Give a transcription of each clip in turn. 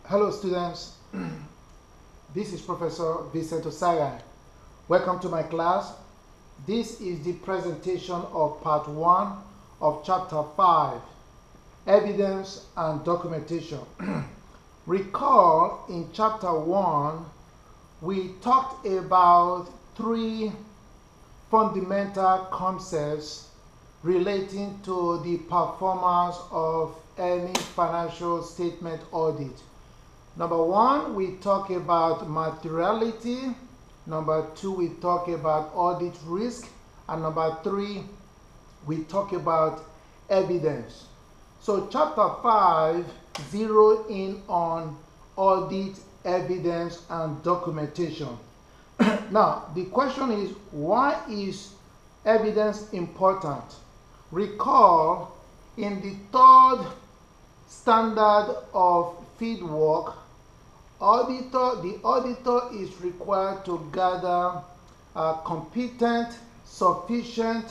Hello students, this is Professor Vicente Osagai. Welcome to my class. This is the presentation of part 1 of chapter 5, Evidence and Documentation. Recall in chapter 1, we talked about 3 fundamental concepts relating to the performance of any financial statement audit. Number 1, we talk about materiality. Number 2, we talk about audit risk. And number 3, we talk about evidence. So chapter 5 zero in on audit, evidence, and documentation. Now, the question is, why is evidence important? Recall, in the 3rd standard of fieldwork, the auditor is required to gather competent, sufficient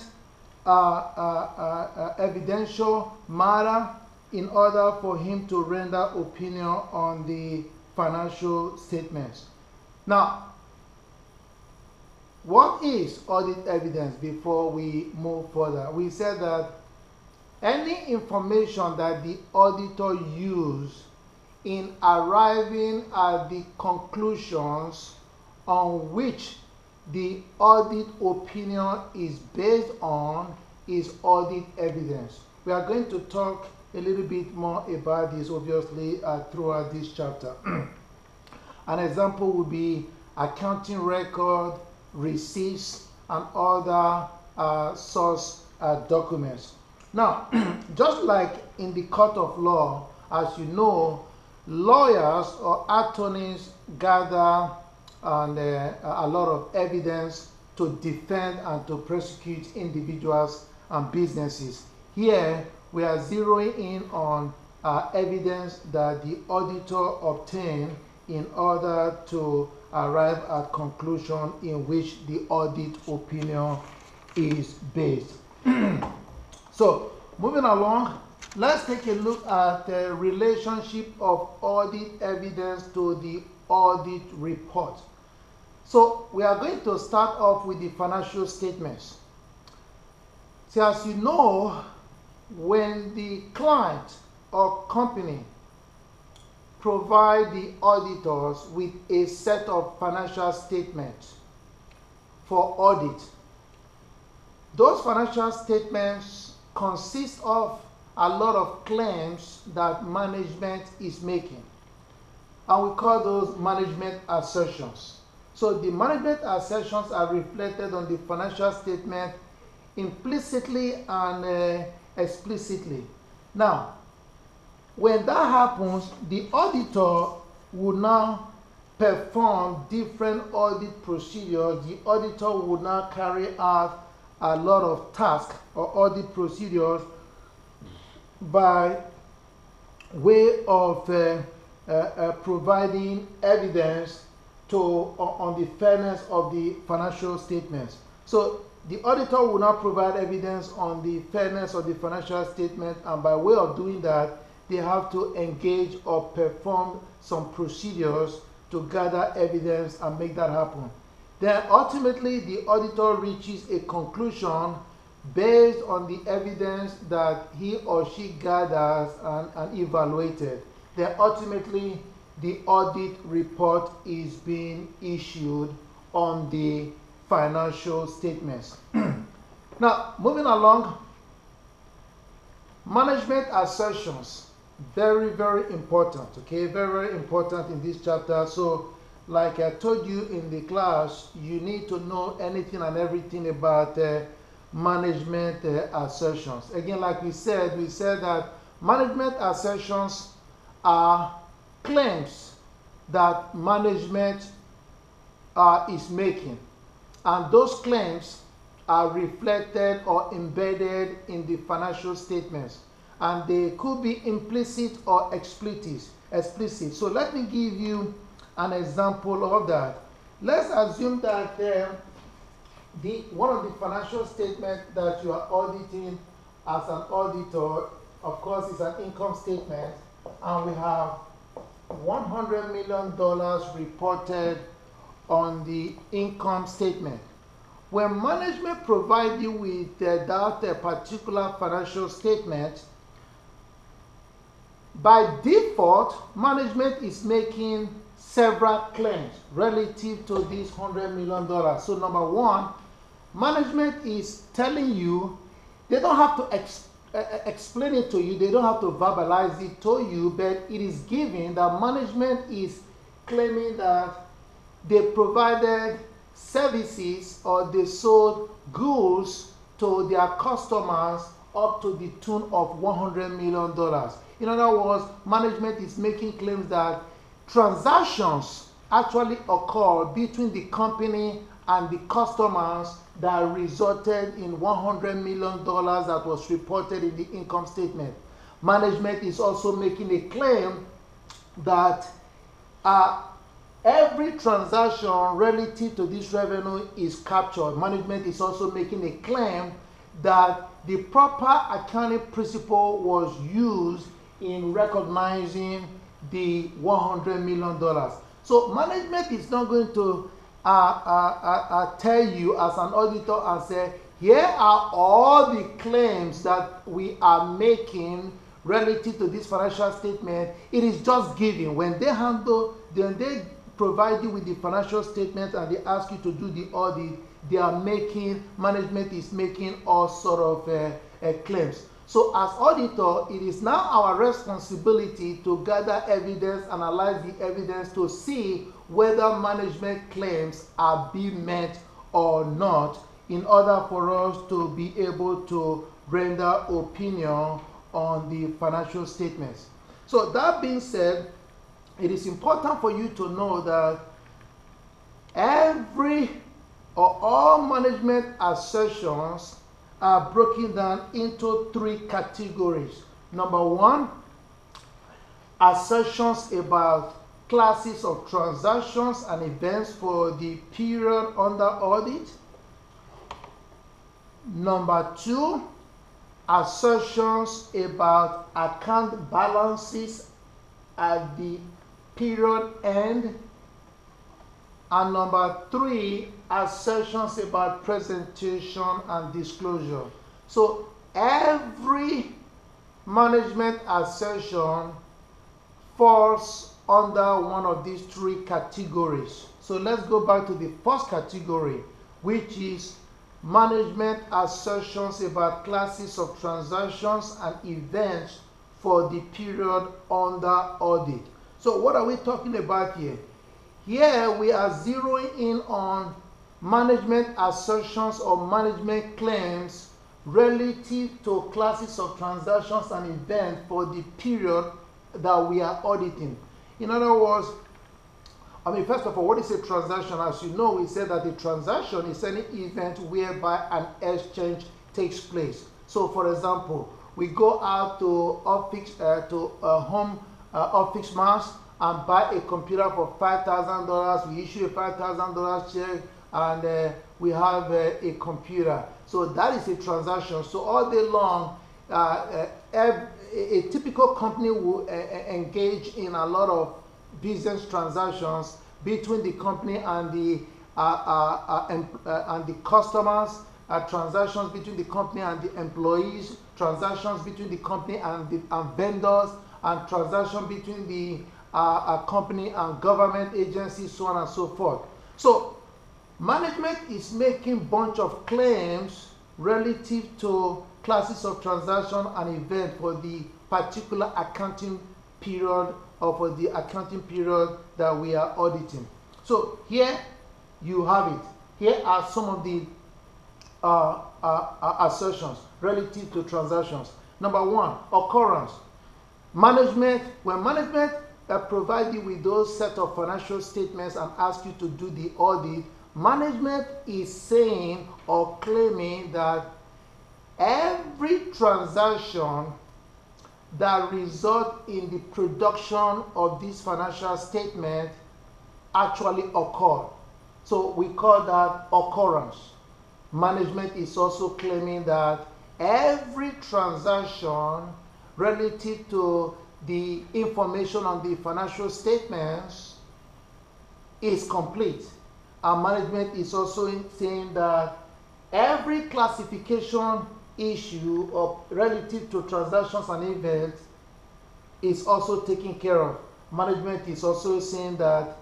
evidential matter in order for him to render opinion on the financial statements. Now, what is audit evidence before we move further? We said that any information that the auditor uses in arriving at the conclusions on which the audit opinion is based on is audit evidence. We are going to talk a little bit more about this, obviously, throughout this chapter. An example would be accounting record, receipts, and other source documents. Now, just like in the court of law, as you know, lawyers or attorneys gather a lot of evidence to defend and to prosecute individuals and businesses. Here, we are zeroing in on evidence that the auditor obtained in order to arrive at conclusion in which the audit opinion is based. So, moving along, let's take a look at the relationship of audit evidence to the audit report. So, we are going to start off with the financial statements. So, as you know, when the client or company provide the auditors with a set of financial statements for audit, those financial statements consist of a lot of claims that management is making, and we call those management assertions. So the management assertions are reflected on the financial statement implicitly and explicitly. Now, when that happens, the auditor will now perform different audit procedures. The auditor will now carry out a lot of tasks or audit procedures by way of providing evidence on the fairness of the financial statements. So the auditor will now provide evidence on the fairness of the financial statement, and by way of doing that, they have to engage or perform some procedures to gather evidence and make that happen. Then ultimately, the auditor reaches a conclusion based on the evidence that he or she gathers and evaluated. Then ultimately, the audit report is being issued on the financial statements. Now, moving along, management assertions, very, very important, okay? Very, very important in this chapter. So, like I told you in the class, you need to know anything and everything about management assertions. Again, like we said that management assertions are claims that management is making, and those claims are reflected or embedded in the financial statements, and they could be implicit or explicit. So let me give you an example of that. Let's assume that one of the financial statements that you are auditing as an auditor, of course, is an income statement, and we have $100 million reported on the income statement. When management provides you with that particular financial statement, by default, management is making several claims relative to this $100 million. So number one, management is telling you, they don't have to explain it to you, they don't have to verbalize it to you, but it is given that management is claiming that they provided services or they sold goods to their customers up to the tune of $100 million. In other words, management is making claims that transactions actually occur between the company and the customers that resulted in $100 million that was reported in the income statement. Management is also making a claim that every transaction relative to this revenue is captured. Management is also making a claim that the proper accounting principle was used in recognizing the $100 million. So management is not going to tell you as an auditor and say, here are all the claims that we are making relative to this financial statement. It is just giving. When they provide you with the financial statement and they ask you to do the audit, management is making all sort of claims. So as auditor, it is now our responsibility to gather evidence, analyze the evidence to see whether management claims are being met or not in order for us to be able to render opinion on the financial statements. So that being said, it is important for you to know that all management assertions are broken down into three categories. Number one, assertions about classes of transactions and events for the period under audit. Number two, assertions about account balances at the period end. And number three, assertions about presentation and disclosure. So every management assertion falls under one of these three categories. So let's go back to the first category, which is management assertions about classes of transactions and events for the period under audit. So what are we talking about here? Here we are zeroing in on management assertions or management claims relative to classes of transactions and events for the period that we are auditing. In other words, first of all, what is a transaction? As you know, we said that a transaction is any event whereby an exchange takes place. So, for example, we go out to home office mass and buy a computer for $5,000. We issue a $5,000 check and we have a computer. So that is a transaction. So all day long, a typical company will engage in a lot of business transactions between the company and the customers, transactions between the company and the employees, transactions between the company and vendors, and transactions between the company and government agencies, so on and so forth. So management is making a bunch of claims relative to classes of transaction and event for the particular accounting period or for the accounting period that we are auditing. So here you have it. Here are some of the assertions relative to transactions. Number one, occurrence. When management provide you with those set of financial statements and ask you to do the audit, management is saying or claiming that every transaction that results in the production of this financial statement actually occurred. So we call that occurrence. Management is also claiming that every transaction relative to the information on the financial statements is complete. And management is also saying that every classification issue of relative to transactions and events is also taken care of. Management is also saying that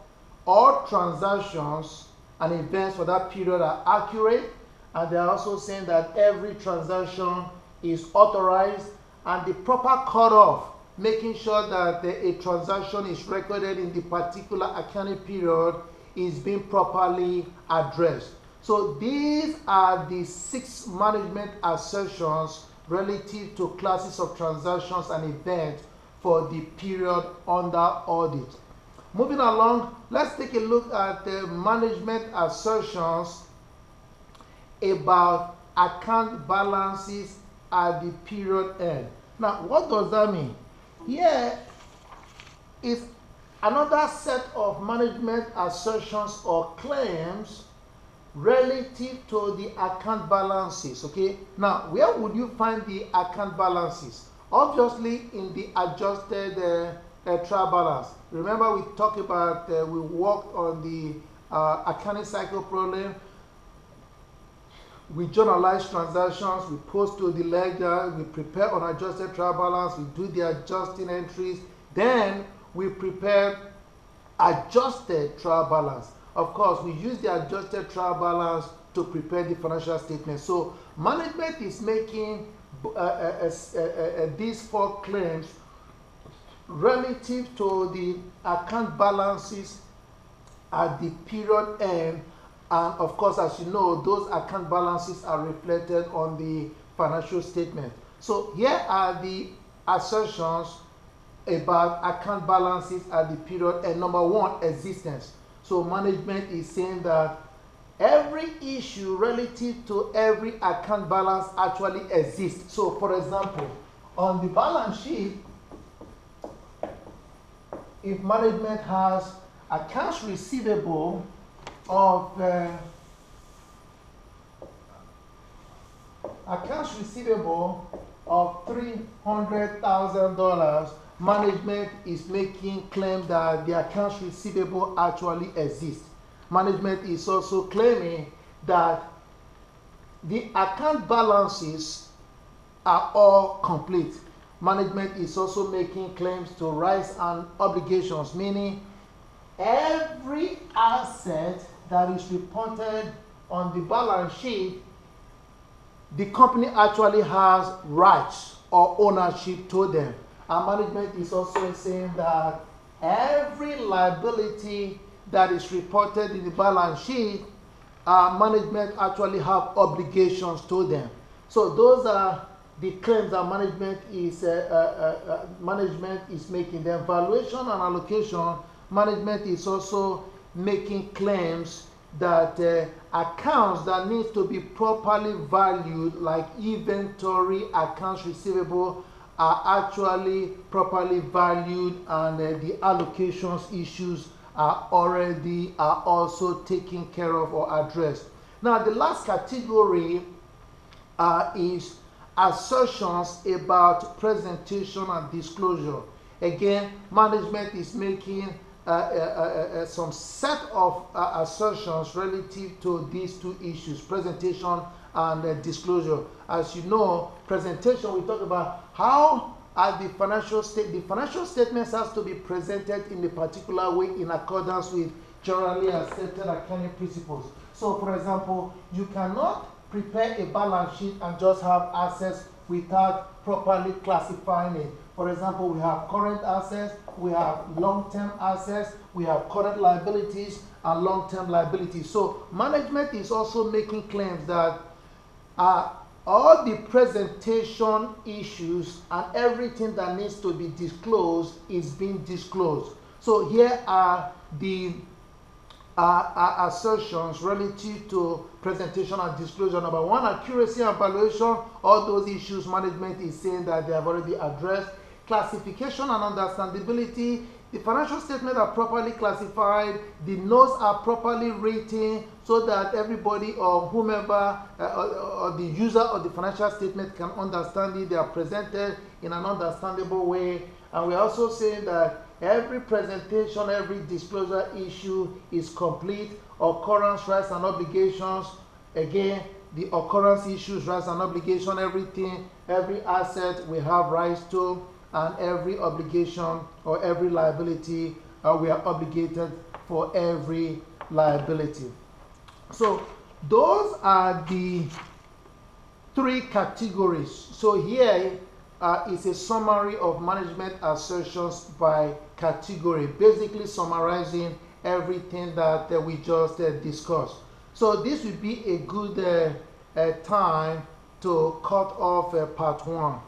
all transactions and events for that period are accurate, and they are also saying that every transaction is authorized and the proper cutoff, making sure that a transaction is recorded in the particular accounting period, is being properly addressed. So these are the 6 management assertions relative to classes of transactions and events for the period under audit. Moving along, let's take a look at the management assertions about account balances at the period end. Now, what does that mean? Here is another set of management assertions or claims relative to the account balances. Okay, now where would you find the account balances? Obviously in the adjusted trial balance. Remember, we talked about we worked on the accounting cycle problem. We journalize transactions, we post to the ledger, we prepare unadjusted trial balance, we do the adjusting entries, then we prepare adjusted trial balance. Of course, we use the adjusted trial balance to prepare the financial statement. So management is making these 4 claims relative to the account balances at the period end. And of course, as you know, those account balances are reflected on the financial statement. So here are the assertions about account balances at the period end. Number 1, existence. So management is saying that every issue relative to every account balance actually exists. So for example, on the balance sheet, if management has accounts receivable of $300,000, management is making claim that the accounts receivable actually exist. Management is also claiming that the account balances are all complete. Management is also making claims to rights and obligations, meaning every asset that is reported on the balance sheet, the company actually has rights or ownership to them. And management is also saying that every liability that is reported in the balance sheet, management actually have obligations to them. So those are the claims that management is making. The valuation and allocation, management is also making claims that accounts that need to be properly valued, like inventory, accounts receivable, are actually properly valued, and the allocations issues are also taken care of or addressed. Now the last category is assertions about presentation and disclosure. Again, management is making some set of assertions relative to these 2 issues, presentation and disclosure. As you know, presentation, we talk about how the financial statements has to be presented in a particular way in accordance with generally accepted accounting principles. So for example, you cannot prepare a balance sheet and just have assets without properly classifying it. For example, we have current assets, we have long-term assets, we have current liabilities and long-term liabilities. So management is also making claims that all the presentation issues and everything that needs to be disclosed is being disclosed. So here are the assertions relative to presentation and disclosure. Number 1, accuracy and valuation. All those issues management is saying that they have already addressed. Classification and understandability. The financial statements are properly classified, the notes are properly written so that everybody or whomever or the user of the financial statement can understand it. They are presented in an understandable way. And we're also saying that every presentation, every disclosure issue is complete. Occurrence, rights, and obligations. Again, the occurrence issues, rights, and obligation, everything, every asset we have rights to, and every obligation or every liability, we are obligated for every liability. So those are the three categories. So here is a summary of management assertions by category, basically summarizing everything that we just discussed. So this would be a good time to cut off part 1.